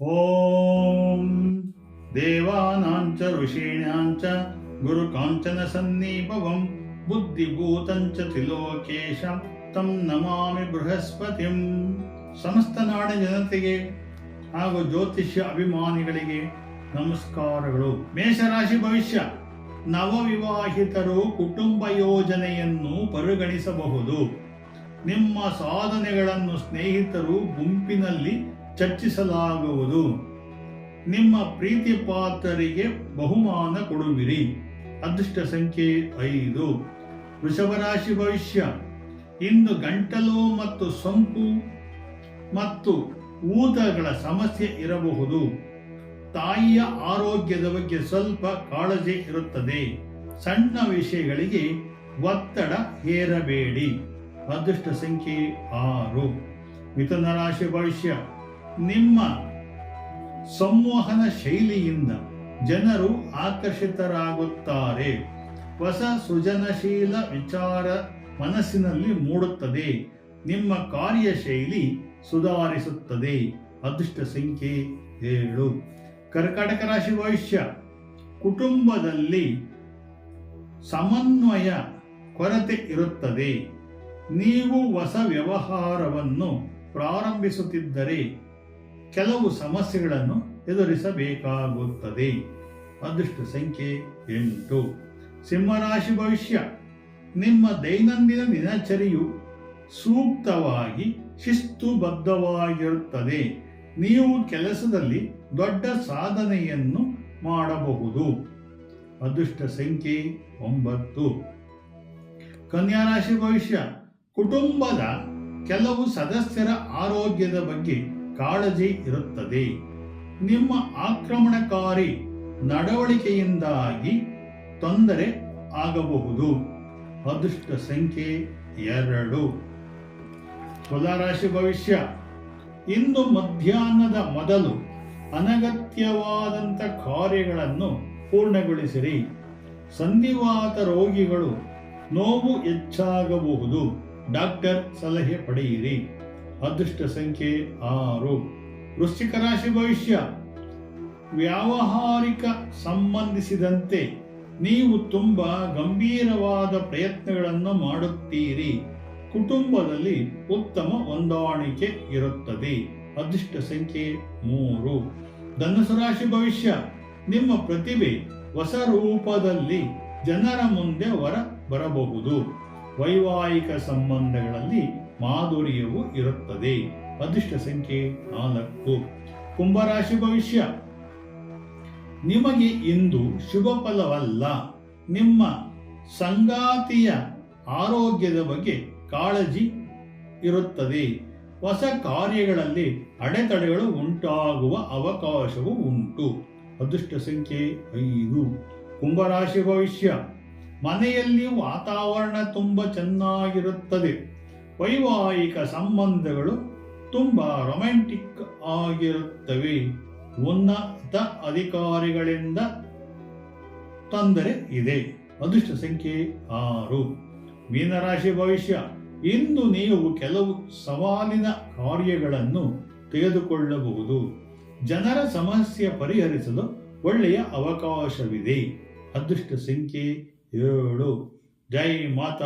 ಓಂ ದೇವಾನಾಂಚ ಋಷೀಣಾಂಚ ಗುರುಕಾಂಚನ ಸನ್ನಿಭವಂ ಬುದ್ಧಿಭೂತಂಚ ತ್ರಿಲೋಕೇಶ ತಂ ನಮಾಮಿ ಬೃಹಸ್ಪತಿಂ. ಸಮಸ್ತ ನಾಡಿನ ಜನತೆಗೆ ಹಾಗೂ ಜ್ಯೋತಿಷ್ಯ ಅಭಿಮಾನಿಗಳಿಗೆ ನಮಸ್ಕಾರಗಳು. ಮೇಷರಾಶಿ ಭವಿಷ್ಯ. ನವವಿವಾಹಿತರು ಕುಟುಂಬ ಯೋಜನೆಯನ್ನು ಪರಿಗಣಿಸಬಹುದು. ನಿಮ್ಮ ಸಾಧನೆಗಳನ್ನು ಸ್ನೇಹಿತರು ಗುಂಪಿನಲ್ಲಿ ಚರ್ಚಿಸಲಾಗುವುದು. ನಿಮ್ಮ ಪ್ರೀತಿ ಪಾತ್ರರಿಗೆ ಬಹುಮಾನ ಕೊಡುವಿರಿ. ಅದೃಷ್ಟ ಸಂಖ್ಯೆ 5. ವೃಷಭರಾಶಿ ಭವಿಷ್ಯ. ಇಂದು ಗಂಟಲು ಮತ್ತು ಸೋಂಕು ಮತ್ತು ಊತಗಳ ಸಮಸ್ಯೆ ಇರಬಹುದು. ತಾಯಿಯ ಆರೋಗ್ಯದ ಬಗ್ಗೆ ಸ್ವಲ್ಪ ಕಾಳಜಿ ಇರುತ್ತದೆ. ಸಣ್ಣ ವಿಷಯಗಳಿಗೆ ಒತ್ತಡ ಹೇರಬೇಡಿ. ಅದೃಷ್ಟ ಸಂಖ್ಯೆ 6. ಮಿಥುನ ರಾಶಿ ಭವಿಷ್ಯ. ನಿಮ್ಮ ಸಂವಹನ ಶೈಲಿಯಿಂದ ಜನರು ಆಕರ್ಷಿತರಾಗುತ್ತಾರೆ. ಹೊಸ ಸೃಜನಶೀಲ ವಿಚಾರ ಮನಸ್ಸಿನಲ್ಲಿ ಮೂಡುತ್ತದೆ. ನಿಮ್ಮ ಕಾರ್ಯಶೈಲಿ ಸುಧಾರಿಸುತ್ತದೆ. ಅದೃಷ್ಟ ಸಂಖ್ಯೆ 7. ಕರ್ಕಾಟಕ ರಾಶಿ ಭವಿಷ್ಯ. ಕುಟುಂಬದಲ್ಲಿ ಸಮನ್ವಯ ಕೊರತೆ ಇರುತ್ತದೆ. ನೀವು ಹೊಸ ವ್ಯವಹಾರವನ್ನು ಪ್ರಾರಂಭಿಸುತ್ತಿದ್ದರೆ ಕೆಲವು ಸಮಸ್ಯೆಗಳನ್ನು ಎದುರಿಸಬೇಕಾಗುತ್ತದೆ. ಅದೃಷ್ಟ ಸಂಖ್ಯೆ 8. ಸಿಂಹರಾಶಿ ಭವಿಷ್ಯ. ನಿಮ್ಮ ದೈನಂದಿನ ದಿನಚರಿಯು ಸೂಕ್ತವಾಗಿ ಶಿಸ್ತುಬದ್ಧವಾಗಿರುತ್ತದೆ. ನೀವು ಕೆಲಸದಲ್ಲಿ ದೊಡ್ಡ ಸಾಧನೆಯನ್ನು ಮಾಡಬಹುದು. ಅದೃಷ್ಟ ಸಂಖ್ಯೆ 9. ಕನ್ಯಾ ರಾಶಿ ಭವಿಷ್ಯ. ಕುಟುಂಬದ ಕೆಲವು ಸದಸ್ಯರ ಆರೋಗ್ಯದ ಬಗ್ಗೆ ಕಾಳಜಿ ಇರುತ್ತದೆ. ನಿಮ್ಮ ಆಕ್ರಮಣಕಾರಿ ನಡವಳಿಕೆಯಿಂದಾಗಿ ತೊಂದರೆ ಆಗಬಹುದು. ಅದೃಷ್ಟ ಸಂಖ್ಯೆ 2. ತುಲಾರಾಶಿ ಭವಿಷ್ಯ. ಇಂದು ಮಧ್ಯಾಹ್ನದ ಮೊದಲು ಅನಗತ್ಯವಾದಂಥ ಕಾರ್ಯಗಳನ್ನು ಪೂರ್ಣಗೊಳಿಸಿರಿ. ಸಂಧಿವಾತ ರೋಗಿಗಳು ನೋವು ಹೆಚ್ಚಾಗಬಹುದು. ಡಾಕ್ಟರ್ ಸಲಹೆ ಪಡೆಯಿರಿ. ಅದೃಷ್ಟ ಸಂಖ್ಯೆ 6. ವೃಶ್ಚಿಕ ರಾಶಿ ಭವಿಷ್ಯ. ವ್ಯಾವಹಾರಿಕ ಸಂಬಂಧಿಸಿದಂತೆ ನೀವು ತುಂಬಾ ಗಂಭೀರವಾದ ಪ್ರಯತ್ನಗಳನ್ನು ಮಾಡುತ್ತೀರಿ. ಕುಟುಂಬದಲ್ಲಿ ಉತ್ತಮ ಹೊಂದಾಣಿಕೆ ಇರುತ್ತದೆ. ಅದೃಷ್ಟ ಸಂಖ್ಯೆ 3. ಧನುಸು ರಾಶಿ ಭವಿಷ್ಯ. ನಿಮ್ಮ ಪ್ರತಿಭೆ ಹೊಸ ರೂಪದಲ್ಲಿ ಜನರ ಮುಂದೆ ಹೊರ ಬರಬಹುದು. ವೈವಾಹಿಕ ಸಂಬಂಧಗಳಲ್ಲಿ ಮಾಧುರ್ಯವು ಇರುತ್ತದೆ. ಅದೃಷ್ಟ ಸಂಖ್ಯೆ 4. ಕುಂಭರಾಶಿ ಭವಿಷ್ಯ. ನಿಮಗೆ ಇಂದು ಶುಭ ಫಲವಲ್ಲ. ನಿಮ್ಮ ಸಂಗಾತಿಯ ಆರೋಗ್ಯದ ಬಗ್ಗೆ ಕಾಳಜಿ ಇರುತ್ತದೆ. ಹೊಸ ಕಾರ್ಯಗಳಲ್ಲಿ ಅಡೆತಡೆಗಳು ಉಂಟಾಗುವ ಅವಕಾಶವೂ ಉಂಟು. ಅದೃಷ್ಟ ಸಂಖ್ಯೆ 5. ಕುಂಭರಾಶಿ ಭವಿಷ್ಯ. ಮನೆಯಲ್ಲಿ ವಾತಾವರಣ ತುಂಬಾ ಚೆನ್ನಾಗಿರುತ್ತದೆ. ವೈವಾಹಿಕ ಸಂಬಂಧಗಳು ತುಂಬಾ ರೊಮ್ಯಾಂಟಿಕ್ ಆಗಿರುತ್ತವೆ. ಉನ್ನತ ಅಧಿಕಾರಿಗಳಿಂದ ತೊಂದರೆ ಇದೆ. ಅದೃಷ್ಟ ಸಂಖ್ಯೆ 6. ಮೀನರಾಶಿ ಭವಿಷ್ಯ. ಇಂದು ನೀವು ಕೆಲವು ಸವಾಲಿನ ಕಾರ್ಯಗಳನ್ನು ತೆಗೆದುಕೊಳ್ಳಬಹುದು. ಜನರ ಸಮಸ್ಯೆ ಪರಿಹರಿಸಲು ಒಳ್ಳೆಯ ಅವಕಾಶವಿದೆ. ಅದೃಷ್ಟ ಸಂಖ್ಯೆ 7. ಜೈ ಮಾತಾ.